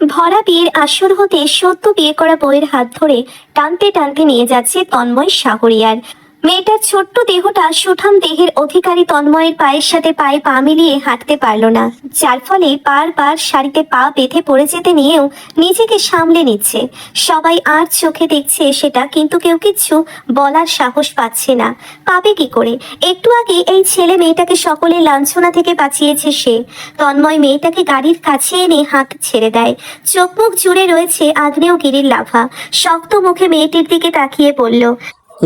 ভরা বিয়ের আসর হতে সদ্য বিয়ে করা বউয়ের হাত ধরে টানতে টানতে নিয়ে যাচ্ছে তন্ময় শাহরিয়ার। মেয়েটার ছোট্ট দেহটা সুঠাম দেহের অধিকারী তন্ময়ের পায়ের সাথে পায়ে পা মিলিয়ে হাঁটতে পারল না, যার ফলে বারবার শাড়িতে পা বেঁধে পড়ে যেতে নিয়েও নিজেকে সামলে নিচ্ছে। সবাই আর চোখে দেখছে সেটা, কিন্তু কেউ কিচ্ছু বলার সাহস পাচ্ছে না। পাবে কি করে? একটু আগে এই ছেলে মেয়েটাকে সকলের লাঞ্ছনা থেকে বাঁচিয়েছে সে। তন্ময় মেয়েটাকে গাড়ির কাছে এনে হাত ছেড়ে দেয়। চোখ মুখ জুড়ে রয়েছে আগ্নেয়গিরির লাভা। শক্ত মুখে মেয়েটির দিকে তাকিয়ে বলল,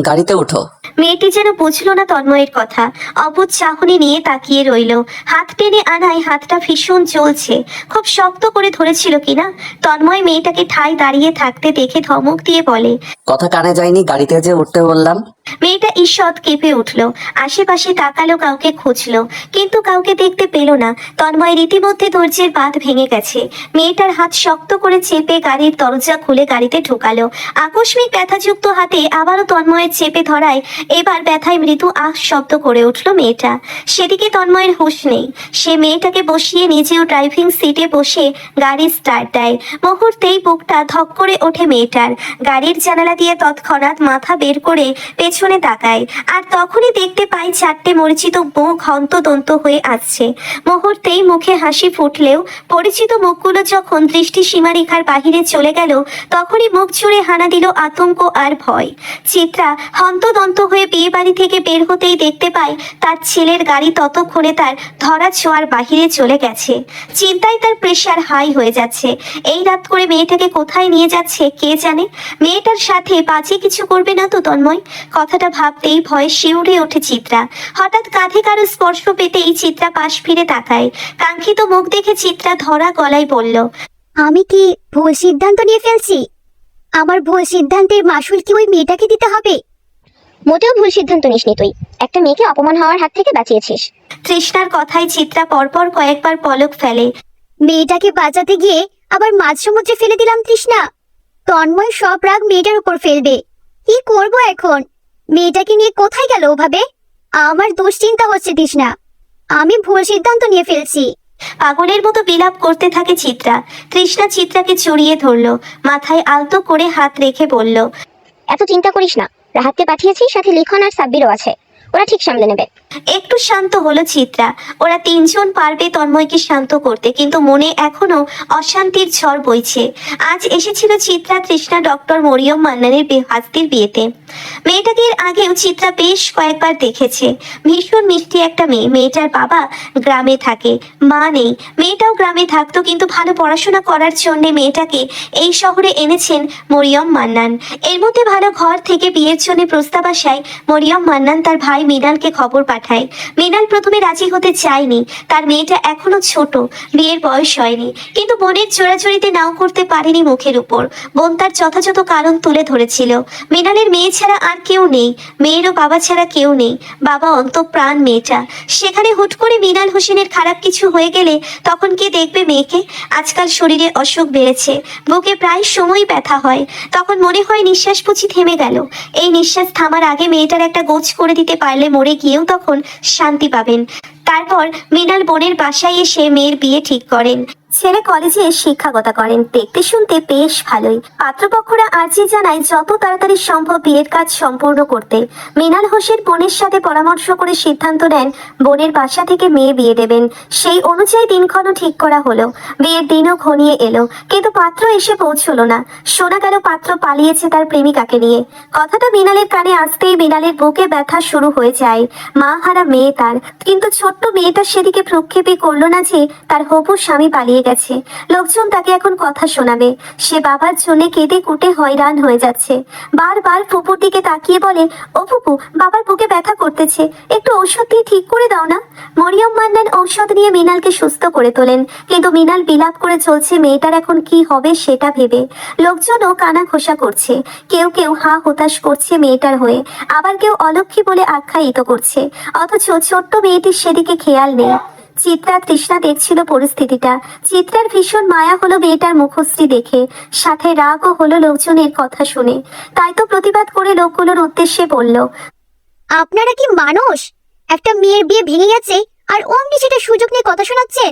গাড়িতে উঠো। মেয়েটি যেন বুঝলো না তন্ময়ের কথা, অবুঝ চাহনি নিয়ে তাকিয়ে রইল। হাত টেনে আনায় হাতটা ভীষণ জ্বলছে। খুব শক্ত করে ধরেছিল কিনা। তন্ময় মেয়েটাকে ঠাই দাঁড়িয়ে থাকতে দেখে ধমক দিয়ে বলে, কথা কানে যায়নি, গাড়িতে যে উঠতে বললাম। মেয়েটা ঈষৎ কেঁপে উঠল। আশেপাশে তাকালো, কাউকে খুঁজলো, কিন্তু কাউকে দেখতে পেল না। তন্ময়ের ইতিমধ্যে ধৈর্যের বাঁধ ভেঙে গেছে। মেয়েটার হাত শক্ত করে চেপে গাড়ির দরজা খুলে গাড়িতে ঢোকালো। আকস্মিক ব্যথাযুক্ত হাতে আবারও তন্ময়ের চেপে ধরায় এবার ব্যথায় মৃদু আহ শব্দ করে উঠল মেয়েটা। সেদিকে তন্ময়ের হুঁশ নেই। সে মেয়েটাকে বসিয়ে নিজেও ড্রাইভিং সিটে বসে গাড়ি স্টার্ট দেয়। মুহূর্তেই বুকটা ধক করে ওঠে মেয়েটার। গাড়ির জানালা দিয়ে তৎক্ষণাৎ মাথা বের করে পেছনে তাকায়, আর তখনই দেখতে পাই চারটে মরিচিত মুখ হন্তদন্ত হয়ে আসছে। মুহূর্তেই মুখে হাসি ফুটলেও পরিচিত মুখগুলো যখন দৃষ্টি সীমারেখার বাহিরে চলে গেল, তখনই মুখ জুড়ে হানা দিল আতঙ্ক আর ভয়। চিত্রা হন্তদন্ত হয়ে বিয়ে বাড়ি থেকে বের হতেই দেখতে পায় তার ছেলের গাড়ি ততক্ষণে তার ধরা ছোঁয়ার বাহিরে চলে গেছে। চিন্তায় তার প্রেশার হাই হয়ে যাচ্ছে। এই রাত করে মেয়েটাকে কোথায় নিয়ে যাচ্ছে কে জানে। মেয়েটার সাথে বাজে কিছু করবে না তো তন্ময়? কথাটা ভাবতেই ভয়ে শিউরে ওঠে চিত্রা। হঠাৎ কাঁধে কারো স্পর্শ পেতেই চিত্রা পাশ ফিরে তাকায়। কাঙ্ক্ষিত মুখ দেখে চিত্রা ধরা গলায় বলল, আমি কি ভুল সিদ্ধান্ত নিয়ে ফেলছি? আমার ভুল সিদ্ধান্তের মাসুল কি ওই মেয়েটাকে দিতে হবে? মোটেও ভুল সিদ্ধান্ত নিসনি তুই। একটা মেয়েকে অপমান হওয়ার হাত থেকে বাঁচিয়েছিস। তৃষ্ণার কথায় চিত্রা পরপর কয়েকবার পলক ফেলে। মেয়েটাকে বাঁচাতে গিয়ে আবার মাঝ সমুদ্রে ফেলে দিলাম তৃষ্ণা। তন্ময় সব রাগ মেয়েটার উপর ফেলবে। কি করব এখন? মেয়েটাকে নিয়ে কোথায় গেল ওভাবে? আমার দুশ্চিন্তা হচ্ছে তৃষ্ণা। আমি ভুল সিদ্ধান্ত নিয়ে ফেলছি। পাগলের মতো বিলাপ করতে থাকে চিত্রা। তৃষ্ণা চিত্রাকে জড়িয়ে ধরলো, মাথায় আলতো করে হাত রেখে বলল, এত চিন্তা করিস না, রাহাতকে পাঠিয়েছি, সাথে লিখন আর সাব্বিরও আছে, ওরা ঠিক সামলে নেবে। একটু শান্ত হলো চিত্রা। ওরা তিনজন পারবে তন্ময়কে শান্ত করতে, কিন্তু মনে এখনো অশান্তির ঝড় বইছে। আজ এসেছিল চিত্রা তৃষ্ণা ডক্টর মরিয়ম মান্নানের হাস্তির বিয়েতে। মেয়েটাকে এর আগেও চিত্রা বেশ কয়েকবার দেখেছে। ভীষণ মিষ্টি একটা মেয়ে। মেয়েটার বাবা গ্রামে থাকে, মা নেই। মেয়েটাও গ্রামে থাকতো, কিন্তু ভালো পড়াশোনা করার জন্য মেয়েটাকে এই শহরে এনেছেন মরিয়ম মান্নান। এর মধ্যে ভালো ঘর থেকে বিয়ের জন্য প্রস্তাব আসায় মরিয়ম মান্নান তার ভাই মৃণালকে খবর পাঠায়। মৃণাল প্রথমে রাজি হতে চায়নি, তার মেয়েটা এখনো ছোট, বিয়ের বয়স হয়নি। কিন্তু বোনের জোরাজুরিতে নাও করতে পারেনি মুখের উপর। বোন তার যথাযথ কারণ তুলে ধরেছিল। মৃণালের মেয়ে ছাড়া আর কেউ নেই, মেয়েরও বাবা ছাড়া কেউ নেই। বাবা অন্তঃপ্রাণ মেয়েটা। সেখানে হুট করে মৃণাল হোসেনের খারাপ কিছু হয়ে গেলে তখন কে দেখবে মেয়েকে? আজকাল শরীরে অসুখ বেড়েছে, বুকে প্রায় সময় ব্যথা হয়। তখন মনে হয় নিঃশ্বাস বুঝি থেমে গেল। এই নিঃশ্বাস থামার আগে মেয়েটার একটা গোছ করে দিতে পারলে মরে গিয়েও তখন শান্তি পাবেন। তারপর মৃণাল বোনের বাসায় এসে মেয়ের বিয়ে ঠিক করেন। ছেলে কলেজে শিক্ষকতা করেন। দেখতে শুনতে বেশ ভালোই। পাত্রপক্ষরা আর্জি জানায় যত তাড়াতাড়ি সম্ভব বিয়ের কাজ সম্পূর্ণ করতে। মৃণাল হোসেন বোনের সাথে পরামর্শ করে সিদ্ধান্ত নেন বোনের বাসা থেকে মেয়ে বিয়ে দেবেন। সেই অনুযায়ী দিনক্ষণও ঠিক করা হলো। বিয়ের দিনও ঘনিয়ে এলো, কিন্তু পাত্র এসে পৌঁছলো না। শোনা গেল পাত্র পালিয়েছে তার প্রেমিকাকে নিয়ে। কথাটা মৃণালের কানে আসতেই মৃণালের বুকে ব্যথা শুরু হয়ে যায়। মা হারা মেয়ে তার, কিন্তু ছোট্ট মেয়েটা সেদিকে প্রক্ষেপই করলো না যে তার হবু স্বামী পালিয়ে গেছে। লোকজন তাকে এখন কথা শোনাবে। সে বাবার জন্য কেঁদে কুটে হয়রান হয়ে যাচ্ছে। বারবার ফুপুর দিকে তাকিয়ে বলে, ও ফুপু, বাবার বুকে ব্যথা করতেছে, একটু ঔষধ দিয়ে ঠিক করে দাও না। মরিয়ম মান্নান ঔষধ নিয়ে মৃণালকে সুস্থ করে তোলেন, কিন্তু মৃণাল বিলাপ করে চলছে মেয়েটার এখন কি হবে সেটা ভেবে। লোকজনও কানা ঘোষা করছে। কেউ কেউ হা হতাশ করছে মেয়েটার হয়ে, আবার কেউ অলক্ষী বলে আখ্যায়িত করছে। অথচ ছোট্ট মেয়েটির সেদিকে খেয়াল নেই। চিত্রা তৃষ্ণা দেখছিল পরিস্থিতিটা। চিত্রার ভীষণ মায়া হলো মেয়েটার মুখশ্রী দেখে, সাথে রাগও হলো লোকজনের কথা শুনে। তাই তো প্রতিবাদ করে লোকগুলোর উদ্দেশ্যে বলল, আপনারা কি মানুষ? একটা মেয়ের বিয়ে ভেঙে গেছে আর অমনি সেটা সুযোগ নিয়ে কথা শোনাচ্ছেন?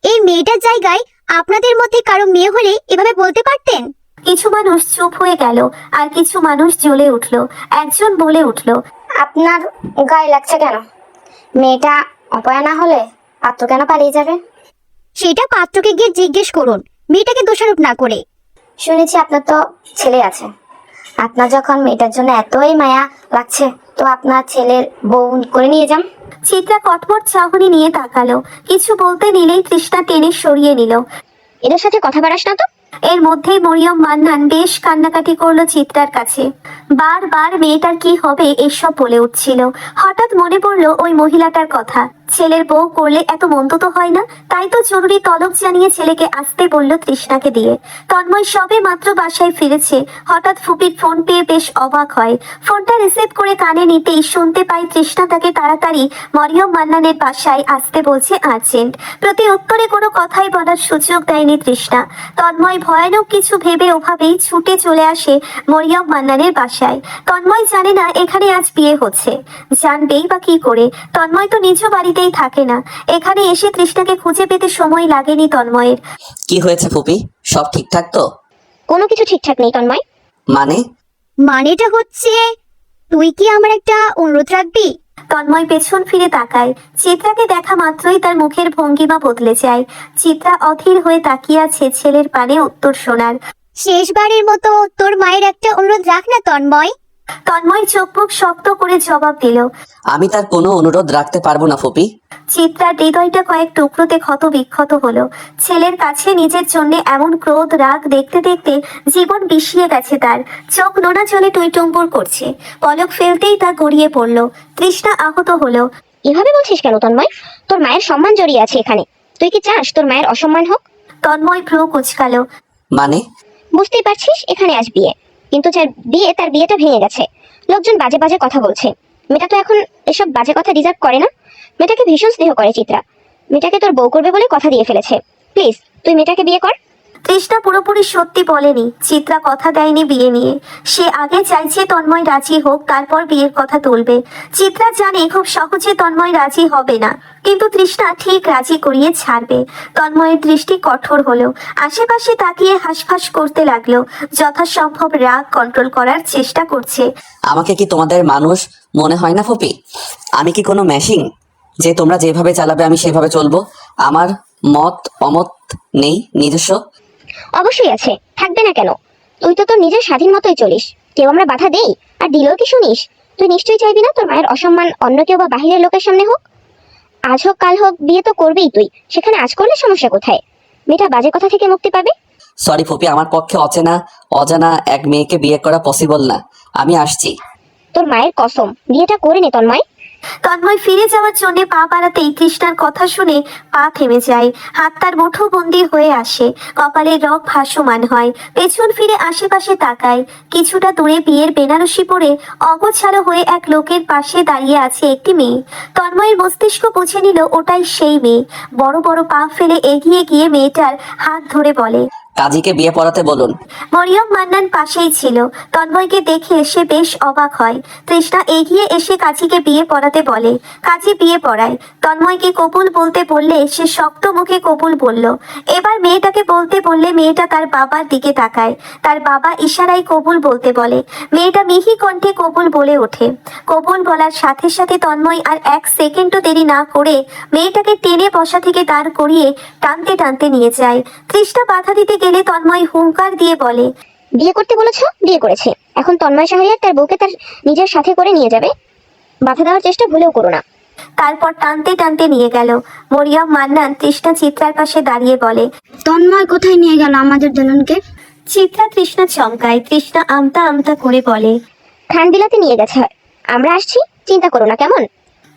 এই মেয়েটার জায়গায় আপনাদের মধ্যে কারো মেয়ে হলে এভাবে বলতে পারতেন? কিছু মানুষ চুপ হয়ে গেল, আর কিছু মানুষ জ্বলে উঠল। একজন বলে উঠল, আপনার গায়ে লাগছে কেন? মেয়েটা অপয়া না হলে পাত্র কেন পালিয়ে যাবে? সেটা পাত্রকে গিয়ে জিজ্ঞেস করুন, মেয়েটাকে দোষারোপ না করে। শুনেছি আপনার তো ছেলে আছে। আপনার যখন মেয়েটার জন্য এতই মায়া লাগছে, তো আপনার ছেলের বউ করে নিয়ে যান। চিত্রা কটমট চাহনি নিয়ে তাকালো। কিছু বলতে নিলেই তৃষ্ণা টেনে সরিয়ে নিল। এদের সাথে কথা বাড়াস না তো। এর মধ্যেই মরিয়ম মান্নান বেশ কান্নাকাটি করলো চিত্রার কাছে। বারবার মেয়েটার কি হবে এসব বলে উঠছিল। হঠাৎ মনে পড়লো ওই মহিলাটার কথা। ছেলের বউ করলে এত মন্দ তো হয় না, তাই তো জরুরি তলব জানিয়ে ছেলেকে আসতে বললো তৃষ্ণাকে দিয়ে। তন্ময় সবে মাত্র বাসায় ফিরেছে, হঠাৎ ফুপির ফোন পেয়ে বেশ অবাক হয়। ফোনটা রিসিভ করে কানে নিতেই শুনতে পাই তৃষ্ণা তাকে তাড়াতাড়ি মরিয়ম মান্নানের বাসায় আসতে বলছে আর্জেন্ট। প্রতি উত্তরে কোনো কথাই বলার সুযোগ দেয়নি তৃষ্ণা। তন্ময় ভয়ানক কিছু ভেবে ওভাবেই ছুটে চলে আসে মরিয়ম মান্নানের বাসায়। তন্ময় জানে না এখানে আজ বিয়ে হচ্ছে, জানবেই বা কি করে। তন্ময় তো নিজ বাড়িতেই থাকে না। এখানে এসে তৃষ্ণাকে খুঁজে পেতে সময় লাগেনি তন্ময়ের। কি হয়েছে ফুপি, সব ঠিকঠাক তো? কোনো কিছু ঠিকঠাক নেই তন্ময়। মানে? মানেটা হচ্ছে, তুই কি আমার একটা অনুরোধ রাখবি? তন্ময় পেছন ফিরে তাকায়। চিত্রাকে দেখা মাত্রই তার মুখের ভঙ্গিমা বদলে যায়। চিত্রা অধীর হয়ে তাকিয়ে আছে ছেলের পানে উত্তর শোনার। শেষবারের মতো তোর মায়ের একটা অনুরোধ রাখ না তন্ময়। তন্ময় চোখ মুখ শক্ত করে জবাব দিল। আমি তার কোনো অনুরোধ রাখতে পারবো না ফুপি। চিত্রার হৃদয়টা কয়েক টুকরোতে ক্ষত বিক্ষত হলো। ছেলের কাছে নিজের জন্য এমন ক্রোধ রাগ দেখতে দেখতে জীবন বিষিয়ে গেছে তার। চোখ নোনা জলে টইটম্বুর করছে। পলক ফেলতেই তা গড়িয়ে পড়ল। তৃষ্ণা আহত হলো। এভাবে বলছিস কেন তন্ময়? তোর মায়ের সম্মান জড়িয়ে আছে এখানে। তুই কি চাস তোর মায়ের অসম্মান হোক? তন্ময় ভ্রু কুচকালো। মানে? বুঝতেই পারছিস এখানে আজ বিয়ে, কিন্তু যার বিয়ে তার বিয়েটা ভেঙে গেছে। লোকজন বাজে বাজে কথা বলছে। মেয়েটা তো এখন এসব বাজে কথা ডিজার্ভ করে না। মেয়েটাকে ভীষণ স্নেহ করে চিত্রা। মেয়েটাকে তোর বউ করবে বলে কথা দিয়ে ফেলেছে। প্লিজ তুই মেয়েটাকে বিয়ে কর। তৃষ্ণা পুরোপুরি সত্যি বলেনি। চিত্রা কথা দেয়নি বিয়ে নিয়ে। সে আগে চাইছে তন্ময় রাজি হোক, তারপর বিয়ের কথা তুলবে। চিত্রা জানে খুব সহজে তন্ময় রাজি হবে না, কিন্তু তৃষ্ণা ঠিক রাজি করিয়ে ছাড়বে। তন্ময়ের দৃষ্টি কঠোর হলো। আশেপাশে তাকিয়ে হাঁসফাঁস করতে লাগলো। যথাসম্ভব রাগ কন্ট্রোল করার চেষ্টা করছে। আমাকে কি তোমাদের মানুষ মনে হয় না ফুপি? আমি কি কোনো মেশিন যে তোমরা যেভাবে চালাবে আমি সেভাবে চলবো? আমার মত অমত নেই নিজস্ব? অবশ্যই আছে, থাকবে না কেন? তুই তো তোর নিজের স্বাধীন মতোই চলিস। কেউ আমরা বাধা দেই আর দিলেও কি শুনিস? তুই নিশ্চয়ই চাইবি না তোর মায়ের অসম্মান অন্য কেউ বা বাহিরের লোকের সামনে হোক। আজ হোক কাল হোক বিয়ে তো করবেই তুই, সেখানে আজ করলে সমস্যা কোথায়? মেয়েটা বাজে কথা থেকে মুক্তি পাবে। সরি ফুপি, আমার পক্ষে অজানা এক মেয়েকে বিয়ে করা পসিবল না। আমি আসছি। তোর মায়ের কসম, বিয়েটা করে নে তন্ময়। তন্ময় ফিরে যাওয়ার জন্য পা বাড়াতেই তৃষ্ণার কথা শুনে পা থেমে যায়। হাত তার মুঠোবন্দি হয়ে আসে। কপালের রগ ভাসমান হয়। পেছন ফিরে আশেপাশে তাকায়। কিছুটা দূরে বিয়ের বেনারসি পরে অগোছালো হয়ে এক লোকের পাশে দাঁড়িয়ে আছে একটি মেয়ে। তন্ময়ের মস্তিষ্ক বুঝে নিল ওটাই সেই মেয়ে। বড় বড় পা ফেলে এগিয়ে গিয়ে মেয়েটার হাত ধরে বলে, কাজীকে বিয়ে পড়াতে বলুন। মরিয়ম মান্নান পাশেই ছিল। তন্ময়কে দেখে সে বেশ অবাক হয়। তৃষ্ণা এগিয়ে এসে কাজীকে বিয়ে পড়াতে বলে। কাজী বিয়ে পড়ায়। তন্ময়কে কবুল বলতে বললে সে শক্ত মুখে কবুল বলল। এবার মেয়েটাকে বলতে বললে মেয়েটা তার বাবার দিকে তাকায়। তার বাবা ইশারায় কবুল বলতে বলে। মেয়েটা মিহি কণ্ঠে কবুল বলে ওঠে। কবুল বলার সাথে সাথে তন্ময় আর এক সেকেন্ডও দেরি না করে মেয়েটাকে টেনে বসা থেকে দাঁড় করিয়ে টানতে টানতে নিয়ে যায়। তৃষ্ণা বাধা দিতে গেলে তন্ময় হুঙ্কার দিয়ে বলে, বিয়ে করতে বলেছ, বিয়ে করেছে। এখন তন্ময় শাহরিয়ার তার বউকে তার নিজের সাথে করে নিয়ে যাবে। বাধা দেওয়ার চেষ্টা ভুলেও করো না। তারপর টানতে টানতে নিয়ে গেল। মরিয়ম মান্নান তৃষ্ণা চিত্রার পাশে দাঁড়িয়ে বলে, তন্ময় কোথায় নিয়ে গেল আমাদের দুজনকে? চিত্রা তৃষ্ণা চমকায়। তৃষ্ণা আমতা আমতা করে বলে, খানবিলাতে নিয়ে গেছে। আমরা আসছি, চিন্তা করো না কেমন?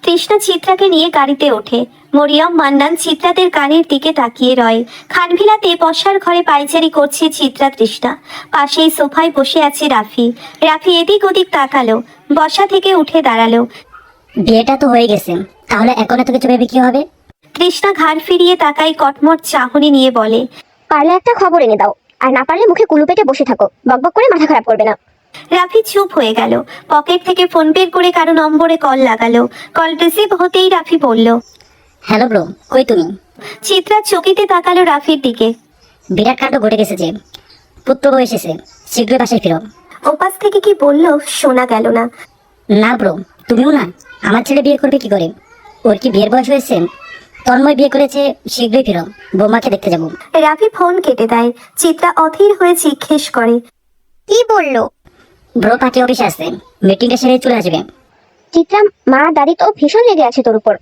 তৃষ্ণা চিত্রাকে নিয়ে গাড়িতে ওঠে। মরিয়ম মান্নান চিত্রাদের গাড়ির দিকে তাকিয়ে রয়। খানভিলাতে বসার ঘরে পায়চারি করছে চিত্রা তৃষ্ণা। পাশেই সোফায় বসে আছে রাফি। রাফি এদিক ওদিক তাকালো, বসা থেকে উঠে দাঁড়ালো। বিয়েটা তো হয়ে গেছে, তাহলে এখন এত কিছু ভেবে কি হবে? তৃষ্ণা ঘাড় ফিরিয়ে তাকাই কটমট চাহনি নিয়ে বলে, পারলে একটা খবর এনে দাও, আর না পারলে মুখে কুলু পেটে বসে থাকো। বকবক করে মাথা খারাপ করবে না। রাফি চুপ হয়ে গেল। পকেট থেকে ফোন বের করে কারো নম্বরে কল লাগালো। কল রিসিভ হতেই রাফি বলল, হ্যালো ব্রো, কই তুমি? চিত্রা চকিতে তাকালো রাফির দিকে। বিরাট কাণ্ড ঘটে গেছে যে, পুত্রবউ এসেছে, শীঘ্রই বাসায় ফিরো। ওপাশ থেকে কি বললো শোনা গেল না। না ব্রো, তুমিও না। আমার ছেলে বিয়ে করবে কি করে? ওর কি বিয়ের বয়স হয়েছে? তন্ময় বিয়ে করেছে, শীঘ্রই ফিরো, বৌমাকে দেখতে যাবো। রাফি ফোন কেটে দেয়। চিত্রা অধীর হয়ে জিজ্ঞেস করে, কি বললো? ব্রো পার্টি অফিসে আসছে, মিটিংটা সেরে চলে আসবে। চিত্রা, মা দাদি তো ভীষণ রেগে আছে তোর উপর।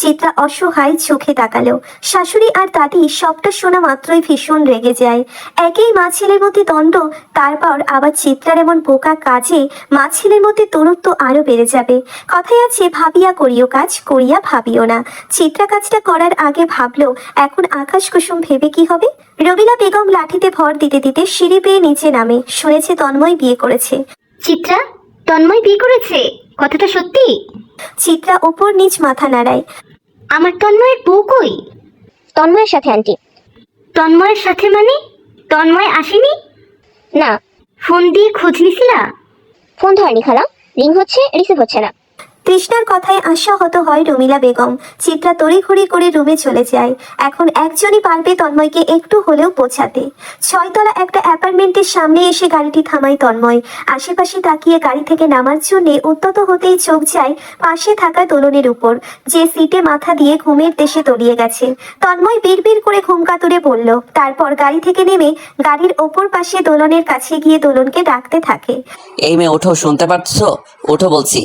চিত্রা অসহায় চোখে তাকালো। শাশুড়ি আর দাদি সবটা শোনা মাত্রই ভীষণ রেগে যায়। একেই মা ছেলের মধ্যে দ্বন্দ্ব, তারপর আবার চিত্রার এমন বোকা কাজে মা ছেলের মধ্যে দূরত্ব আরো বেড়ে যাবে। কথায় আছে, ভাবিয়া করিও কাজ, করিয়া ভাবিও না। চিত্রা কাজটা করার আগে ভাবলো এখন আকাশ কুসুম ভেবে কি হবে। রবিলা বেগম লাঠিতে ভর দিতে দিতে সিঁড়ি পেয়ে নিচে নামে। শুনেছে তন্ময় বিয়ে করেছে। চিত্রা, তন্ময় বিয়ে করেছে? কথাটা সত্যি? চিত্রা ওপর নিচ মাথা নাড়ায়। আমার তন্ময়ের বউ কই? তন্ময়ের সাথে আন্টি। তন্ময়ের সাথে মানে? তন্ময় আসেনি? না, ফোন দিয়ে খোঁজ নিছিলা? ফোন ধরেনি খালা, রিং হচ্ছে, রিসিভ হচ্ছে না। তৃষ্ণার কথায় আশাহত হয় রমিলা বেগম। চিত্রা তড়িঘড়ি করে রুমে চলে যায়। এখন একজনই পারবে তন্ময়কে একটু হলেও পৌঁছাতে। 6 তলা একটা অ্যাপার্টমেন্টের সামনে এসে গাড়িটি থামায় তন্ময়। আশেপাশে তাকিয়ে গাড়ি থেকে নামার জন্যে উদ্যত হতেই চোখ যায় পাশে থাকা দোলনের উপর, যে সিটে মাথা দিয়ে ঘুমের দেশে তলিয়ে গেছে। তন্ময় বিড়বিড় করে ঘুম কাতুরে পড়ল। তারপর গাড়ি থেকে নেমে গাড়ির ওপর পাশে দোলনের কাছে গিয়ে দোলনকে ডাকতে থাকে। এই মেয়ে ওঠো, শুনতে পাচ্ছো? ওঠো বলছি।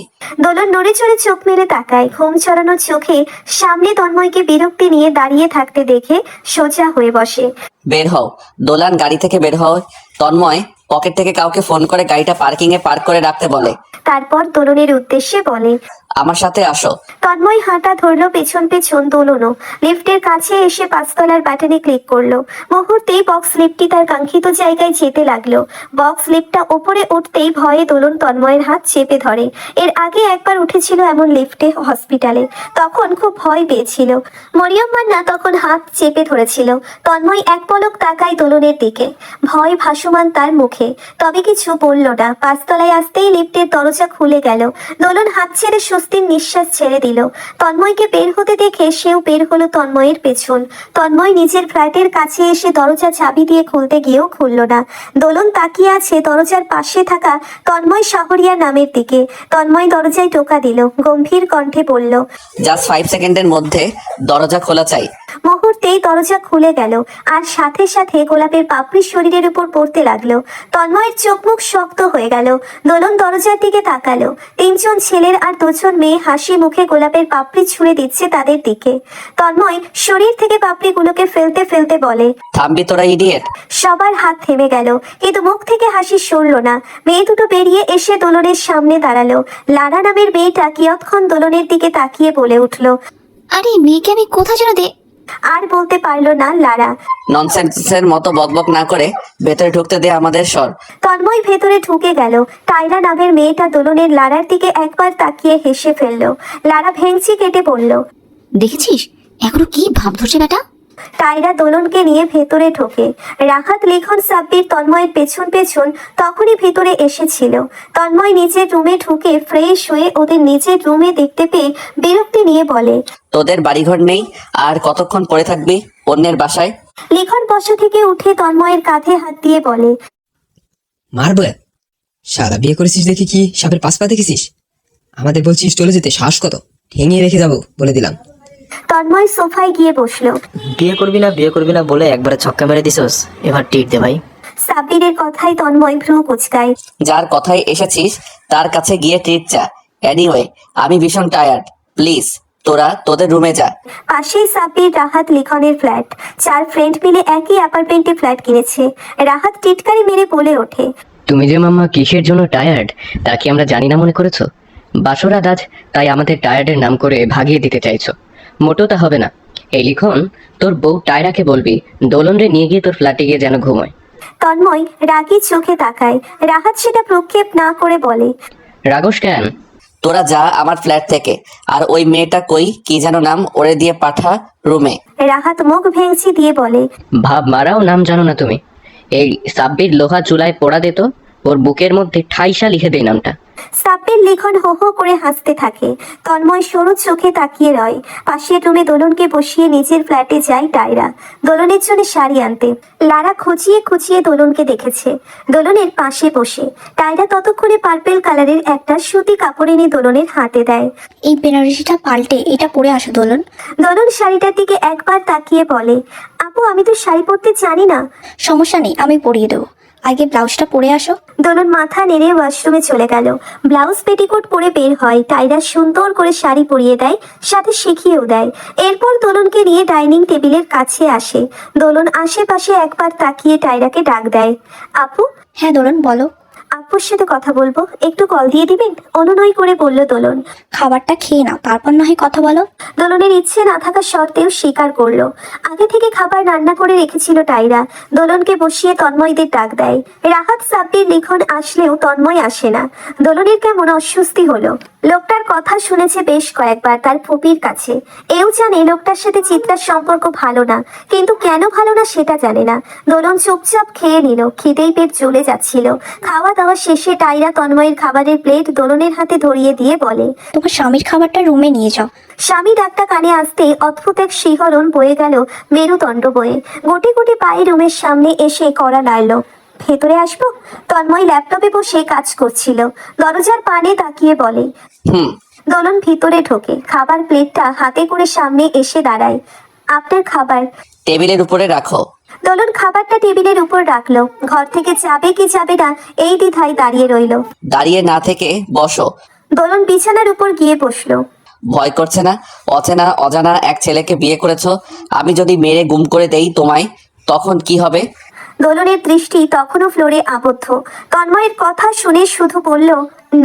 দোলন নড়ে চড়ে চোখ মেলে তাকায়। ঘুম চড়ানো চোখে সামনে তন্ময়কে বিরক্তি নিয়ে দাঁড়িয়ে থাকতে দেখে সোজা হয়ে বসে। বের হও। দোলান গাড়ি থেকে বের হও। তন্ময় পকেট থেকে কাউকে ফোন করে গাড়িটা পার্কিং এ পার্ক করে রাখতে বলে। তারপর দোলনের উদ্দেশ্যে বলে, আমার সাথে আসো। তন্ময় হাঁটা ধরলো পেছন পেছন। দোলনও লিফটের কাছে এসে 5 তলার বাটনে ক্লিক করলো। মুহূর্তেই বক্স লিফটটি তার কাঙ্ক্ষিত জায়গায় যেতে লাগলো। বক্স লিফটটা ওপরে উঠতেই ভয়ে দোলন তন্ময়ের হাত চেপে ধরে। এর আগে একবার উঠেছিল এমন লিফটে হসপিটালে, তখন খুব ভয় পেয়েছিল। মরিয়ম মান্না তখন হাত চেপে ধরেছিল। তন্ময় এক পলক তাকায় দোলনের দিকে, ভয় ভাসমান তার মুখে, তবে কিছু বলল না। 5 তলায় আসতেই লিফটের দরজা খুলে গেল। দোলন হাত ছেড়ে স্বস্তির নিঃশ্বাস ছেড়ে দিল। তন্ময়কে বের হতে দেখে সেও বের হলো তন্ময়ের পেছন। তন্ময় নিজের ফ্ল্যাটের কাছে এসে দরজা চাবি দিয়ে খুলতে গিয়েও খুলল না। দোলন তাকিয়ে আছে দরজার পাশে থাকা তন্ময় শাহরিয়া নামের দিকে। তন্ময় দরজায় টোকা দিল, গম্ভীর কণ্ঠে বলল, জাস্ট 5 সেকেন্ডের মধ্যে দরজা খোলা চাই। মুহূর্তেই দরজা খুলে গেল, আর সাথে সাথে গোলাপের পাপড়ি শরীরের উপর পড়তে লাগলো। তন্ময়ের চোখ মুখ শক্ত হয়ে গেল। দোলন দরজার দিকে তাকালো। 3 জন ছেলের আর 2 জন মেয়ে হাসি মুখে গোলাপের পাপড়ি ছুঁড়ে দিচ্ছে তাদের দিকে। তন্ময় শরীর থেকে পাপড়িগুলোকে ফেলতে ফেলতে বলে, থামবি তোরা ইডিয়েট। সবার হাত থেমে গেল, কিন্তু মুখ থেকে হাসি সরল না। মেয়ে দুটো বেরিয়ে এসে দোলনের সামনে দাঁড়ালো। লারা নামের মেয়েটা কিয়ৎক্ষণ দোলনের দিকে তাকিয়ে বলে উঠল, আরে মেয়েকে আমি কোথা যেন আর বলতে পারলো না লারা। ননসেন্সের মতো বকবক না করে ভেতরে ঢুকতে দে আমাদের সর। তন্ময় ভেতরে ঢুকে গেল। টাইলা নামের মেয়েটা দোলনের লারার দিকে একবার তাকিয়ে হেসে ফেললো। লারা ভেংচি কেটে বলল, দেখেছিস এখনো কি ভাব ধরছে বেটা? টাইরা দোলনকে নিয়ে ভেতরে ঢোকে। রাহাত, লিখন, সাব্বির তন্ময়ের পেছন পেছন তখনই ভেতরে এসেছিল। তন্ময় নিজের রুমে ঢুকে ফ্রেশ হয়ে ওদের নিজের রুমে দেখতে পেয়ে বিরক্তি নিয়ে বলে, তোদের বাড়িঘর নেই আর কতক্ষণ পড়ে থাকবি অন্যের বাসায়? লিখন বসা থেকে উঠে তন্ময়ের কাঁধে হাত দিয়ে বলে, মারবো এক। সারা বিয়ে করেছিস দেখি কি সাপের পাশ পা দেখেছিস? আমাদের বলছিস চলে যেতে, শ্বাস কত ঠেঙিয়ে রেখে যাবো বলে দিলাম। তন্ময় সোফায় গিয়ে বসলো। বিয়ে করবি না বলে একবারে ছক্কা মেরে দিছস, এবার টিট দে ভাই। সাব্বিরের কথায় তন্ময় ভ্রু কুচকায়। যার কথায় এসেছিস তার কাছে গিয়ে ট্রিট চা। এনিওয়ে আমি ভীষণ টায়ার্ড, প্লিজ তোরা তোদের রুমে যা। পাশেই সাব্বির, রাহাত, লিখনের ফ্ল্যাট। 4 ফ্রেন্ড মিলে একই অ্যাপার্টমেন্টে ফ্ল্যাট কিনেছে। রাহাত টিটকারি মেরে বলে ওঠে, তুমি যে মাম্মা কিসের জন্য টায়ার্ড তা কি আমরা জানি না মনে করেছো? বাসরাত আজ, তাই আমাদের টায়ার্ডের নাম করে ভাগিয়ে দিতে চাইছো। মোটেও তা হবে না। এই লিখন, তোর বউ টায়রাকে বলবি দোলন রে নিয়ে গিয়ে তোর ফ্ল্যাটে গিয়ে যেন ঘুমোয়। তন্ময় রাগী চোখে তাকায়। রাহাত সেটা প্রক্ষেপ না করে বলে, রাগস কেন? তোরা যা আমার ফ্ল্যাট থেকে। আর ওই মেয়েটা কই, কি যেন নাম, ওরে দিয়ে পাঠা রুমে। রাহাত মুখ ভেঙচি দিয়ে বলে, ভাব মারাও নাম জানো না তুমি? এই সাব্বির লোহা চুলায় পোড়া দিত, ওর বুকের মধ্যে ঠাইসা লিখে দেয় নামটা। সাব্বির লিখন হো হো করে হাসতে থাকে। তন্ময় সরু চোখে তাকিয়ে রয়। পাশের রুমে দোলনকে বসিয়ে নিজের ফ্ল্যাটে যায় টায়রা দোলনের জন্য শাড়ি আনতে। লারা খুঁচিয়ে খুঁচিয়ে দোলনকে দেখেছে দোলনের পাশে বসে। টায়রা ততক্ষণে পার্পেল কালারের একটা সুতি কাপড় এনে দোলনের হাতে দেয়। এই বেনারসিটা পাল্টে এটা পরে আসো দোলন। দোলন শাড়িটার দিকে একবার তাকিয়ে বলে, আপু আমি তো শাড়ি পরতে জানি না। সমস্যা নেই, আমি পরিয়ে দেবো, আগে ব্লাউজটা পরে আসো। দোলন মাথা নেড়ে ওয়াশরুমে চলে গেল। ব্লাউজ পেটিকোট পরে বের হয়। টায়রা সুন্দর করে শাড়ি পরিয়ে দেয়, সাথে শিখিয়েও দেয়। এরপর দোলনকে নিয়ে ডাইনিং টেবিলের কাছে আসে। দোলন আশেপাশে একবার তাকিয়ে টায়রাকে ডাক দেয়, আপু। হ্যাঁ দোলন বলো। আপুর সাথে কথা বলবো, একটু কল দিয়ে দিবেন? অনুনয় করে বলল দোলন। খাবারটা খেয়ে নাও, তারপর না হয় কথা বলো। দোলনের ইচ্ছে না থাকা সত্ত্বেও স্বীকার করলো। আগে থেকে খাবার রান্না করে রেখেছিল টায়রা। দোলনকে বসিয়ে তন্ময়দের ডাক দেয়। রাহাত সাব্বির লিখন আসলেও তন্ময় আসে না। দোলনের কেমন অস্বস্তি হলো। লোকটার কথা শুনেছে বেশ কয়েকবার তার ফুপির কাছে। এও জানে লোকটার সাথে চিত্রার সম্পর্ক ভালো না, কিন্তু কেন ভালো না সেটা জানে না। দোলন চুপচাপ খেয়ে নিল। খিদেই পেট জ্বলে যাচ্ছিল। খাওয়া দাওয়া শেষে টায়রা তন্ময়ের খাবারের প্লেট দোলনের হাতে ধরিয়ে দিয়ে বলে, তোমার স্বামীর খাবারটা রুমে নিয়ে যাও। স্বামী ডাকটা কানে আসতেই অদ্ভুত এক শিহরণ বয়ে গেল মেরুদণ্ড বয়ে। গুটি গুটি পায়ে রুমের সামনে এসে কড়া নাড়ল। ভেতরে আসবো? তন্ময় ল্যাপটপে বসে কাজ করছিল। দরজার পানে তাকিয়ে বলে। হুম। দোলন ভিতরে ঢোকে। খাবার প্লেটটা হাতে করে সামনে এসে দাঁড়ায়। আপনার খাবার। টেবিলের উপরে রাখো। দোলন খাবারটা টেবিলের উপর রাখলো। ঘর থেকে যাবে কি যাবে না এই দ্বিধায় দাঁড়িয়ে রইল। দাঁড়িয়ে না থেকে বসো। দোলন বিছানার উপর গিয়ে বসলো। ভয় করছে না? অচেনা অজানা এক ছেলেকে বিয়ে করেছো। আমি যদি মেরে গুম করে দেই তোমায়, তখন কি হবে? দোলনের দৃষ্টি তখনও ফ্লোরে আবদ্ধ। তন্ময়ের কথা শুনে শুধু বলল,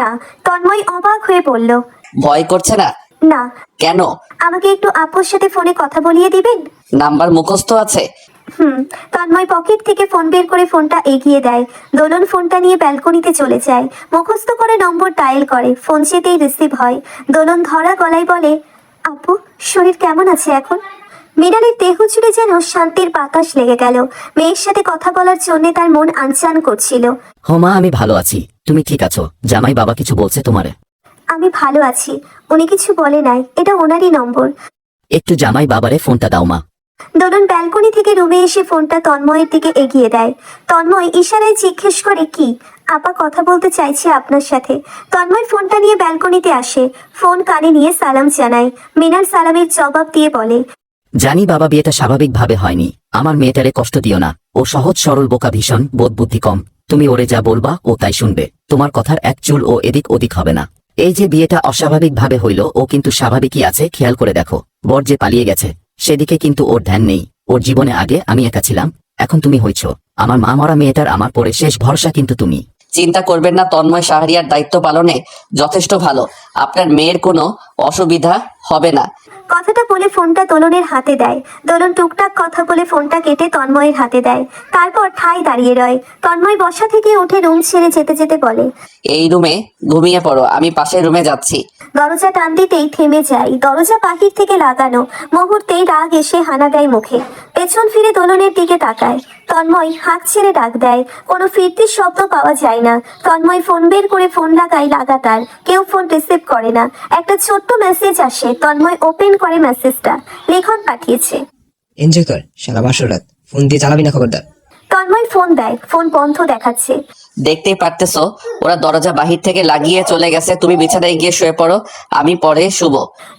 না। তন্ময় অবাক হয়ে বলল, ভয় করছে না? না। কেন? আমাকে একটু আপুর সাথে ফোনে কথা বলিয়ে দিবেন? নাম্বার মুখস্থ আছে? তন্ময় পকেট থেকে ফোন বের করে ফোনটা এগিয়ে দেয়। দোলন ফোনটা নিয়ে ব্যালকনিতে চলে যায়। মুখস্থ করে নম্বর ডায়াল করে। ফোন যেতেই রিসিভ হয়। দোলন ধরা গলায় বলে, আপু শরীর কেমন আছে এখন? মৃণালের দেহ জুড়ে যেন শান্তির বাতাস লেগে গেল। মেয়ের সাথে কথা বলার জন্য তার মন আনচান করছিল। মা আমি ভালো আছি, তুমি ঠিক আছো? জামাই বাবা কিছু বলছে তোমারে? আমি ভালো আছি, উনি কিছু বলে নাই, এটা ওনারই নম্বর। একটু জামাই বাবারে ফোনটা দাও মা। দোলন ব্যালকনি থেকে রুমে এসে ফোনটা তন্ময়ের দিকে এগিয়ে দেয়। তন্ময় ইশারায় জিজ্ঞেস করে, কি? আপা কথা বলতে চাইছে আপনার সাথে। তন্ময় ফোনটা নিয়ে ব্যালকনিতে আসে। ফোন কানে নিয়ে সালাম জানায়। মৃণাল সালামের জবাব দিয়ে বলে, জানি বাবা বিয়েটা স্বাভাবিকভাবে হয়নি, আমার মেয়েটারে কষ্ট দিও না, ও সহজ সরল বোকা, ভীষণ বোধ বুদ্ধি কম। তুমি ওরে যা বলবা ও তাই শুনবে, তোমার কথার এক চুল ও এদিক ওদিক হবে না। এই যে বিয়েটা অস্বাভাবিকভাবে হইল, ও কিন্তু স্বাভাবিকই আছে, খেয়াল করে দেখো। বর যে পালিয়ে গেছে সেদিকে কিন্তু ওর ধ্যান নেই। ওর জীবনে আগে আমি একা ছিলাম, এখন তুমি হইছ। আমার মা মরা মেয়েটার আমার পরে শেষ ভরসা কিন্তু তুমি। চিন্তা করবেন না, তন্ময় শাহরিয়ার দায়িত্ব পালনে যথেষ্ট ভালো। আপনার মেয়ের কোনো অসুবিধা হবে না। কথাটা বলে ফোনটা দোলনের হাতে দেয়। দোলন টুকটাক কথা বলে ফোনটা কেটে তন্ময়ের হাতে দেয়। তারপর ঠায় দাঁড়িয়ে রয়। তন্ময় বসা থেকে উঠে রুম ছেড়ে যেতে যেতে বলে, এই রুমে ঘুমিয়ে পড়ো, আমি পাশের রুমে যাচ্ছি। দরজা টান দিতেই থেমে যায়। দরজা বাহির থেকে লাগানো। মুহূর্তেই রাগ এসে হানা দেয় মুখে। পেছন ফিরে দোলনের দিকে তাকায়। তন্ময় হাঁক ছেড়ে ডাক দেয়। কোনো ফিরতির শব্দ পাওয়া যায় না। তন্ময় ফোন বের করে ফোন লাগায় লাগাতার। কেউ ফোন রিসিভ করে না। একটা ছোট্ট মেসেজ আসে। তন্ময় ওপেন করে মেসেজটা। লেখন পাঠিয়েছে, এনজয় কর সারা বাসরাত, ফোন দিয়ে চালাবি না খবরদার। তন্ময় ফোন দেয়। ফোন বন্ধ দেখাচ্ছে। দেখতেই পারতেছো ওরা দরজা বাহির থেকে লাগিয়ে চলে গেছে। তুমি বিছানায় গিয়ে শুয়ে পড়ো, আমি পরে শুব।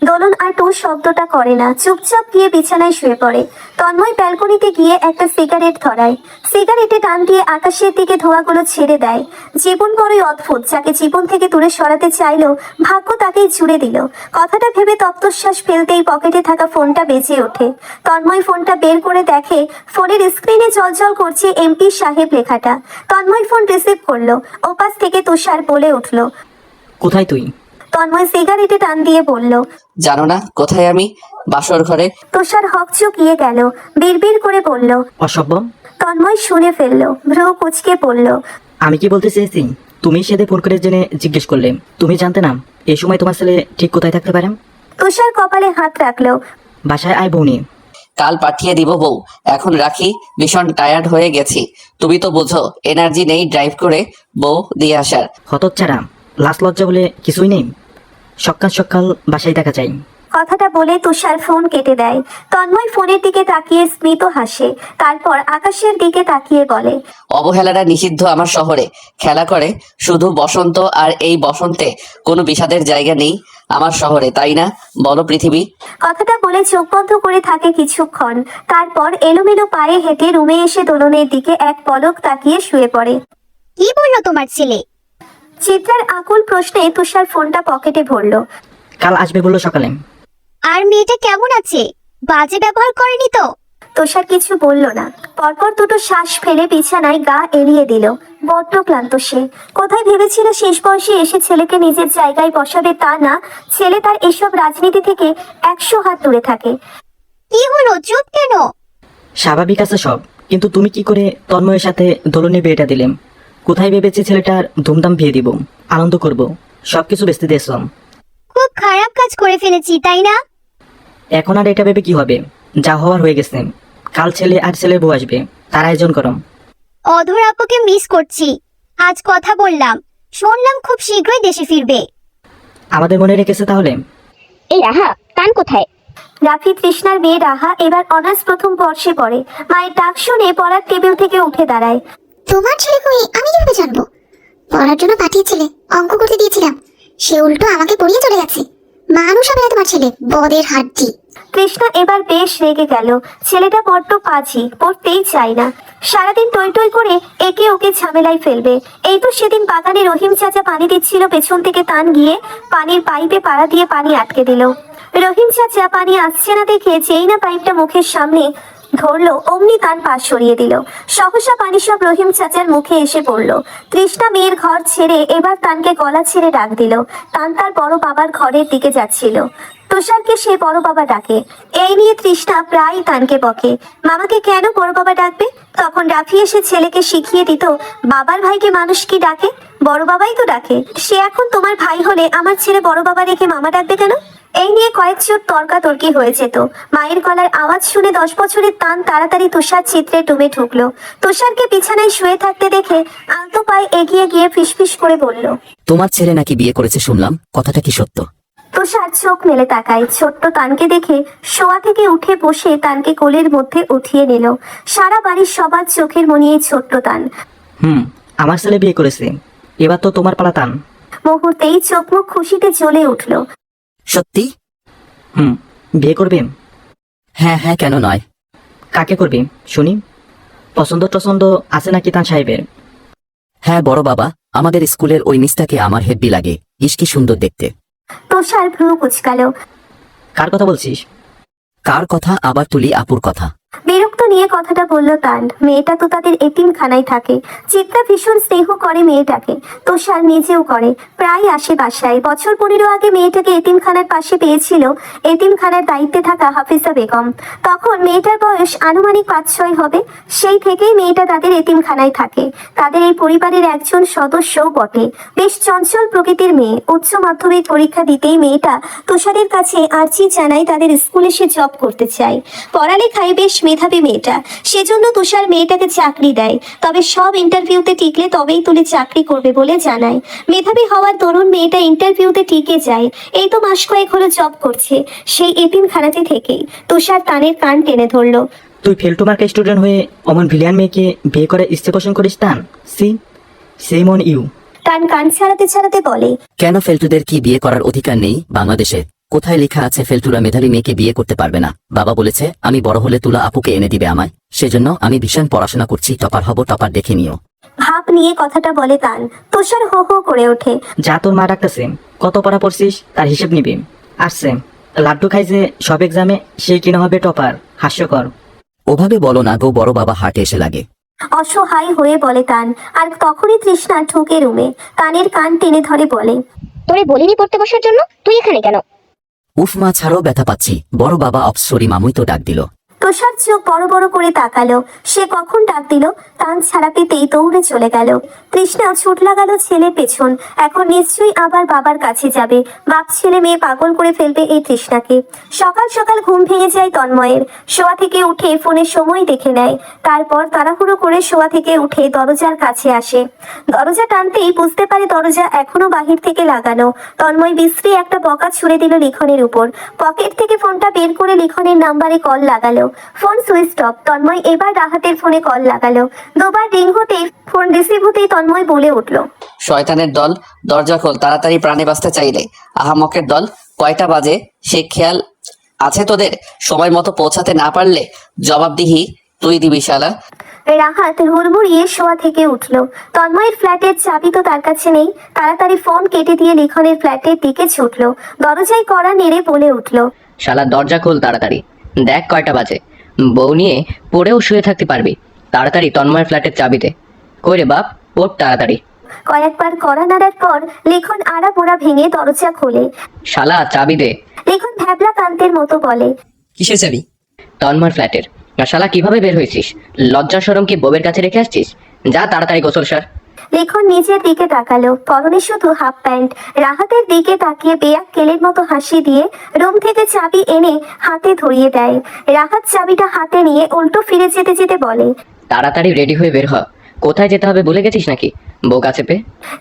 দোলন আর টু শব্দটা করে না, চুপচাপ গিয়ে বিছানায় শুয়ে পড়ে। তন্ময় ব্যালকনিতে গিয়ে একটা সিগারেট ধরায়। সিগারেটে টান দিয়ে আকাশের দিকে ধোঁয়াগুলো ছেড়ে দেয়। জীবন বড়ই অদ্ভুত। যাকে জীবন থেকে দূরে সরাতে চাইলো ভাগ্য তাকেই জুড়ে দিল। কথাটা ভেবে তপ্তশ্বাস ফেলতেই পকেটে থাকা ফোনটা বেজে ওঠে। তন্ময় ফোনটা বের করে দেখে ফোনের স্ক্রিনে জলজল করছে এমপি সাহেব লেখাটা। তন্ময় ফোন রিসিভ করলো। ওপাশ থেকে তুষার বলে উঠলো, কোথায় তুই? তন্ময় সিগারেটে টান দিয়ে বলল, জানো না কোথায় আমি? বাসর ঘরে। তুষার হকচকিয়ে গেল। বিড়বিড় করে বলল, অসভ্য। তন্ময় শুনে ফেললো। ভ্রু কুচকে পড়ল। আমি কি বলতে চেয়েছি? তুমি সেদে ফোন করে জেনে জিজ্ঞেস করলে, তুমি জানতে না এই সময় তোমার ছেলে ঠিক কোথায় থাকতে পারে? তুষার কপালে হাত রাখলো। বাসায় আয় বউনি। কাল পাঠিয়ে দিব বউ। এখন রাখি, ভীষণ টায়ার্ড হয়ে গেছি। তুমি তো বুঝো এনার্জি নেই ড্রাইভ করে বউ দিয়ে আসার। হতচ্ছাড়া, লাশ লজ্জা বলে কিছুই নেই। সকাল সকাল বাসায় দেখা চাই। কথাটা বলে তুষার ফোন কেটে দেয়। তন্ময় ফোনের দিকে তাকিয়ে স্মিত হাসে, তারপর আকাশের দিকে তাকিয়ে বলে, অবহেলাটা নিষিদ্ধ আমার শহরে। খেলা করে শুধু বসন্ত, আর এই বসন্তে কোনো বিষাদের জায়গা নেই আমার শহরে, তাই না বলো পৃথিবী? কথাটা বলে চোখ বন্ধ করে থাকে কিছুক্ষণ, তারপর এলোমেলো পায়ে হেঁটে রুমে এসে দোলনের দিকে এক পলক তাকিয়ে শুয়ে পড়ে। কি বললো তোমার ছেলে? চিত্রার আকুল প্রশ্নে তুষার ফোনটা পকেটে ভরলো। কাল আসবে বললো সকালে। আর মেয়েটা কেমন আছে? বাজে ব্যবহার করেনি তো? তুষার কিছু বলল না, পরপর দুটো শ্বাস ফেলে বিছানায় গা এলিয়ে দিল। বড্ড ক্লান্ত সে। কোথায় ভেবেছিল শেষ বয়সে এসে ছেলেকে নিজের জায়গায় বসাবে, তা না, ছেলে তার এসব রাজনীতি থেকে 100 হাত দূরে থাকে। কি হলো, চুপ কেন? স্বাভাবিক আছে সব, কিন্তু তুমি কি করে তন্ময়ের সাথে দোলনে বিয়েটা দিলে? কোথায় ভেবেছি ছেলেটার ধুমধাম বিয়ে দিব, আনন্দ করব, সবকিছু বেচতে দিয়েছিলাম। খুব খারাপ কাজ করে ফেলেছি, তাই না? এখন আর এটা ভেবে কি হবে? যা হওয়ার হয়ে গেছে। কাল ছেলে আর ছেলের বউ আসবে, তার আয়োজন করম। অধর আপুকে মিস করছি। আজ কথা বললাম, শুনলাম খুব শীঘ্রই দেশে ফিরবে। আমাদের মনে রেখেছে তাহলে? এই রাহা, তান কোথায়? রাফি তৃষ্ণার মেয়ে রাহা এবার অনার্স প্রথম বর্ষে পড়ে। মায়ের ডাক শুনে পড়ার টেবিল থেকে উঠে দাঁড়ায়। তোমার ছেলে কই, আমি কিভাবে জানবো? পড়ার জন্য পাঠিয়েছিলে, অঙ্ক করতে দিয়েছিলাম, সে উল্টো আমাকে পড়িয়ে চলে গেছে। মানুষ হবে না তোমার ছেলে, বদের হাড্ডি। তৃষ্ণা এবার বেশ রেগে গেল। ছেলেটা বড্ড পাজি, পড়তেই চায় না। সারাদিন টই টই করে একে ওকে ঝামেলায় ফেলবে। এই তো সেদিন বাগানে রহিম চাচা পানি দিচ্ছিল, পেছন থেকে তান গিয়ে পানির পাইপে পাড়া দিয়ে পানি আটকে দিল। রহিম চাচা পানি আসছে না দেখে যেই না পাইপটা মুখের সামনে ধরলো, অমনি তান পাশ সরিয়ে দিল। সহসা পানি সব রহিম চাচার মুখে এসে পড়লো। তৃষ্ণা মেয়ের ঘর ছেড়ে এবার তানকে গলা ছেড়ে ডাক দিল। তান তার বড় বাবার ঘরের দিকে যাচ্ছিল। তুষারকে সে বড় বাবা ডাকে। এই নিয়ে তৃষ্ণা প্রায় তানকে বকে, মামাকে কেন বড় বাবা ডাকবে? তখন রাফি এসে ছেলেকে শিখিয়ে দিত, বাবার ভাইকে মানুষ কি ডাকে? বড় বাবাই তো ডাকে। সে এখন তোমার ভাই হলে আমার ছেলে বড় বাবা রেখে মামা ডাকবে কেন? এই নিয়ে কয়েক চোট তর্কাতর্কি হয়ে যেত। মায়ের গলার আওয়াজ শুনে 10 বছরের তান তাড়াতাড়ি তুষার চিত্রে ডুবে ঢুকলো। তুষারকে বিছানায় শুয়ে থাকতে দেখে আলতো পায়ে এগিয়ে গিয়ে ফিসফিস করে বলল, তোমার ছেলে নাকি বিয়ে করেছে শুনলাম, কথাটা কি সত্য? তুষার চোখ মেলে তাকায়। ছোট্ট তানকে দেখে শোয়া থেকে উঠে বসে তানকে কোলের মধ্যে উঠিয়ে নিল। সারা বাড়ির সবার চোখের মনি এই ছোট্ট তান। আমার ছেলে বিয়ে করেছে, এবার তো তোমার পালা তান। মুহূর্তেই চোখ মুখ খুশিতে জ্বলে উঠল। সত্যি? বিয়ে করবে? হ্যাঁ হ্যাঁ, কেন নয়। কাকে করবে শুনি? পছন্দ টছন্দ আছে নাকি তান সাহেবের? হ্যাঁ বড় বাবা, আমাদের স্কুলের ওই মিসটাকে আমার হেব্বি লাগে, ইস কি সুন্দর দেখতে। তুষার ভ্রু কুচকালো। কার কথা বলছিস? কার কথা আবার তুলি? আপুর কথা। বিরক্ত নিয়ে কথাটা বলল তান। মেয়েটা তো তাদের এতিমখানায় থাকে। চিত্রা ভীষণ স্নেহ করে মেয়েটাকে, তুষার নিজেও করে, প্রায় আসে বাসায়। বছর 15 আগে মেয়েটাকে এতিমখানার পাশে পেয়েছিল এতিমখানার দায়িত্বে থাকা হাফিজা বেগম। তখন মেয়েটার বয়স আনুমানিক 5-6 হবে। সেই থেকেই মেয়েটা তাদের এতিমখানায় থাকে। তাদের এই পরিবারের একজন সদস্যও বটে। বেশ চঞ্চল প্রকৃতির মেয়ে। উচ্চ মাধ্যমিক পরীক্ষা দিতেই মেয়েটা তুষারের কাছে আর্জি জানায় তাদের স্কুলে সে জব করতে চায়। পড়ালেখায় বেশ মেধাবী মেয়েটা, সেজন্য তুষার মেয়েটাকে চাকরি দেয়। তবে সব ইন্টারভিউতে টিকলে তবেই তুলে চাকরি করবে বলে জানায়। মেধাবী হওয়ার দরুন মেয়েটা ইন্টারভিউতে টিকে যায়। এই তো মাস কয়েক হলো জব করছে সেই এতিমখানাতে থেকেই। তুষার তানের কান টেনে ধরলো। তুই ফেলটু মার্কা স্টুডেন্ট হয়ে অমন ভিলিয়ান মেয়েকে বিয়ে করে ইচ্ছে পোষণ করিস তান? Same on you. তান কান ছাড়াতে ছাড়াতে বলে, কেন ফেলটুদের কি বিয়ে করার অধিকার নেই বাংলাদেশে? কোথায় লেখা আছে ফেলটুরা মেধাবী মেয়েকে বিয়ে করতে পারবে না? বাবা বলেছে আমি বড় হলে তুলা আপুকে এনে দিবে আমায়, সেজন্য আমি ভীষণ পড়াশোনা করছি, টপার হব, টপার দেখে নিও। ভাব নিয়ে কথাটা বলে তান। তুষার হো হো করে ওঠে। যা তোর মা ডাকতেছে, কত পড়া পড়ছিস তার হিসেব নিবি। আসছে লাড্ডু খাই যে সব এক্সামে, সে কিনা হবে টপার, হাস্যকর। ওভাবে বলো না গো বড় বাবা, হাটে এসে লাগে। অসহায় হয়ে বলে তান। আর তখনই তৃষ্ণা ঢুকে রুমে। তানের কান টেনে ধরে বলে, তোরে বলিনি পড়তে বসার জন্য, তুই এখানে কেন? উফ মা ছাড়ো, ব্যথা পাচ্ছি। বড় বাবা অপসরি মামুই তো ডাক দিল। তুষার চোখ বড় বড় করে তাকালো। সে কখন ডাক দিল কান ছাড়া পেতেই দৌড়ে চলে গেল। তৃষ্ণা ছুট লাগালো ছেলে পেছন। এখন নিশ্চয়ই আবার বাবার কাছে যাবে। বাপ ছেলে মেয়ে পাগল করে ফেলবে এই তৃষ্ণাকে। সকাল সকাল ঘুম ভেঙে যায় তন্ময়ের। শোয়া থেকে উঠে ফোনের সময় দেখে নেয়। তারপর তাড়াহুড়ো করে শোয়া থেকে উঠে দরজার কাছে আসে। দরজা টানতেই বুঝতে পারে দরজা এখনো বাহির থেকে লাগানো। তন্ময় বিশ্রী একটা বকা ছুড়ে দিল লিখনের উপর। পকেট থেকে ফোনটা বের করে লিখনের নাম্বারে কল লাগালো। Phone switch off. তন্ময় এবার রাহাতের ফোনে কল লাগালো। দুবার রিং হতেই ফোন রিসিভ হতেই তন্ময় বলে উঠল, শয়তানের দল, দরজা খোল তাড়াতাড়ি, প্রাণে বাঁচতে চাইলে। আহামকের দল, কয়টা বাজে সে খেয়াল আছে তোদের? সময় মতো পৌঁছাতে না পারলে জবাবদিহি তুই দিবি শালা। রাহাত হুড়মুড়িয়ে শোয়া থেকে উঠল। তন্ময়ের ফ্ল্যাটের চাবি তো তার কাছে নেই। তাড়াতাড়ি ফোন কেটে দিয়ে লিখনের ফ্ল্যাটের দিকে ছুটল। দরজায় কড়া নেড়ে বলে উঠল, শালা দরজা খোল তাড়াতাড়ি, দেখ কয়টা বাজে। বউ নিয়ে পড়েও শুয়ে থাকতে পারবি? তাড়াতাড়ি তন্ময়ের ফ্ল্যাটের চাবি দে। কই রে বাপ, ওঠ তাড়াতাড়ি। কয়েকবার কড়া নাড়ার পর লিখন আড়া পোড়া ভেঙে দরজা খোলে। শালা চাবি দে। লিখন ভ্যাবলা কান্তের মতো বলে, কিসের চাবি? তন্ময়ের ফ্ল্যাটের। আর শালা কিভাবে বের হয়েছিস? লজ্জা শরম কি বউয়ের কাছে রেখে আসছিস? যা তাড়াতাড়ি গোসল সার। লিখন নিজের দিকে তাকালো। পরনে শুধু হাফ প্যান্ট। রাহাতের দিকে তাকিয়ে বেয়াক কেলের মতো হাসি দিয়ে রুম থেকে চাবি এনে হাতে ধরিয়ে দেয়। রাহাত চাবিটা হাতে নিয়ে উল্টো ফিরে যেতে যেতে বলে, তাড়াতাড়ি রেডি হয়ে বের হ। কোথায় যেতে হবে ভুলে গেছিস নাকি বউ কাছে পে?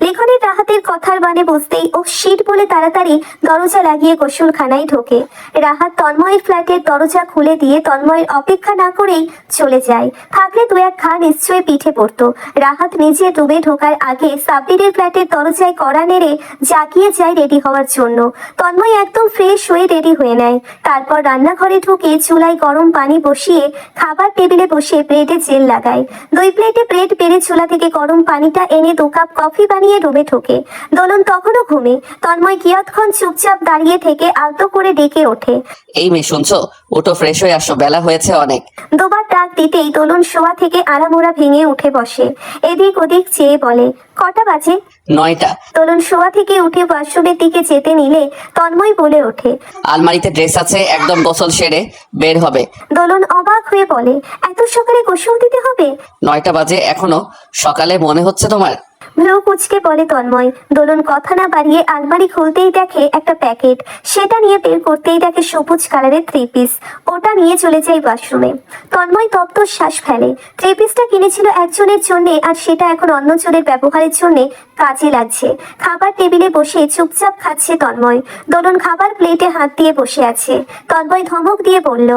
লিখনের রাহাতের কথার বানে বুঝতেই ও শিট বলে তাড়াতাড়ি দরজা লাগিয়ে গোসলখানায় ঢোকে। রাহাত তন্ময়ের ফ্ল্যাটের দরজা খুলে দিয়ে তন্ময়ের অপেক্ষা না করেই চলে যায়। থাকলে দু এক ঘা নিশ্চয়ই পিঠে পড়তো। রাহাত নিজে রুমে ঢোকার আগে সাব্বিরের ফ্ল্যাটের দরজায় কড়া নেড়ে জাগিয়ে যায় রেডি হওয়ার জন্য। তন্ময় একদম ফ্রেশ হয়ে রেডি হয়ে নেয়। তারপর রান্নাঘরে ঢুকে চুলায় গরম পানি বসিয়ে খাবার টেবিলে বসে ব্রেডে জেল লাগায়। 2 প্লেটে ব্রেড বেড়ে চুলা থেকে গরম পানিটা এনে 2 কাপ কফি বানিয়ে রুমে ঢোকে। দোলন তখনও ঘুমে। তন্ময় কিয়ৎক্ষণ চুপচাপ দাঁড়িয়ে থেকে আলতো করে ডেকে ওঠে, এই মেয়ে শুনছো? ওটো, ফ্রেশ হয়ে আসো, বেলা হয়েছে অনেক। দুবার ডাক দিতেই দোলন শোয়া থেকে আড়ামোড়া ভেঙে উঠে বসে। এদিক ওদিক চেয়ে বলে, কটা বাজে? 9টা। দোলন শোয়া থেকে উঠে ওয়াশরুমের দিকে যেতে নিলে তন্ময় বলে ওঠে, আলমারিতে ড্রেস আছে, একদম গোসল সেরে বের হবে। দোলন অবাক হয়ে বলে, এত সকালে গোসল দিতে হবে? 9টা বাজে, এখনো সকালে মনে হচ্ছে তোমার? ভ্রু কুচকে বলে তন্ময়। দোলন কথা না বাড়িয়ে আলমারি খুলতেই দেখে একটা প্যাকেট। সেটা নিয়ে বের করতেই দেখে সবুজ কালারের 3 পিস। ওটা নিয়ে চলে যায় ওয়াশরুমে। তন্ময় তপ্ত শ্বাস ফেলে। 3 পিসটা কিনেছিল একজনের জন্যে, আর সেটা এখন অন্যজনের ব্যবহারের জন্যে কাজে লাগছে। খাবার টেবিলে বসে চুপচাপ খাচ্ছে তন্ময়। দোলন খাবার প্লেটে হাত দিয়ে বসে আছে। তন্ময় ধমক দিয়ে বলল,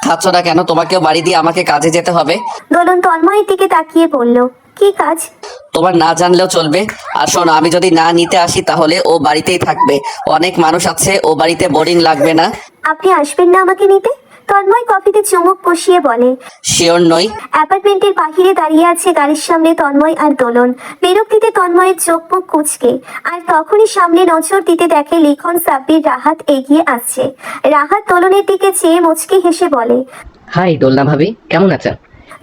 খাচ্ছ না কেন? তোমাকেও বাড়ি দিয়ে আমাকে কাজে যেতে হবে। দোলন তন্ময়ের দিকে তাকিয়ে বলল, কি কাজ? তোমার না জানলেও চলবে। আর শোনো, আমি যদি না নিতে আসি তাহলে ও বাড়িতেই থাকবে। অনেক মানুষ আছে, ও বাড়িতে বোরিং লাগবে না? আপনি আসবেন না আমাকে নিতে? তন্ময় কফিতে চুমুক কষিয়ে বলে। শিওর নই। অ্যাপার্টমেন্টের বাহিরে দাঁড়িয়ে আছে গাড়ির সামনে তন্ময় আর দোলন। বিরক্তিতে তন্ময়ের চোখ মুখ কুঁচকে। আর তখনই সামনে নজর দিতে দেখে লিখন, সাব্বির, রাহাত এগিয়ে আসছে। রাহাত দোলনের দিকে চেয়ে মুচকি হেসে বলে, হাই দোলনা ভাবি, কেমন আছেন?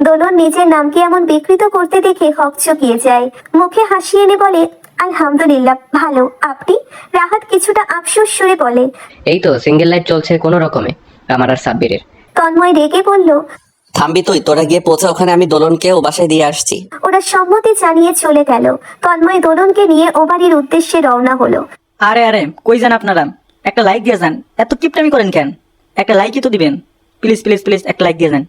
দোলন নিজের নামকে এমন বিকৃত করতে দেখে হকচকিয়ে যায়। মুখে হাসি এনে বলে, আলহামদুলিল্লাহ, ভালো। আপনি? রাহাত কিছুটা আফসোস সুরে বলে, এই তো সিঙ্গেল লাইফ চলছে কোনো রকমে আমার আর সাব্বিরের। তন্ময় রেগে বলল, থামবি তুই? তোরা গিয়ে পৌঁছা ওখানে, আমি দোলনকে ও বাসায় দিয়ে আসছি। ওরা সম্মতি জানিয়ে চলে গেল। তন্ময় দোলনকে নিয়ে ও বাড়ির উদ্দেশ্যে রওনা হলো। আরে আরে, কই যান আপনারা? একটা লাইক দিয়ে যান। এত কিপটামি করেন কেন? একটা লাইকই তো দিবেন। প্লিজ প্লিজ প্লিজ একটা লাইক দিয়ে যান।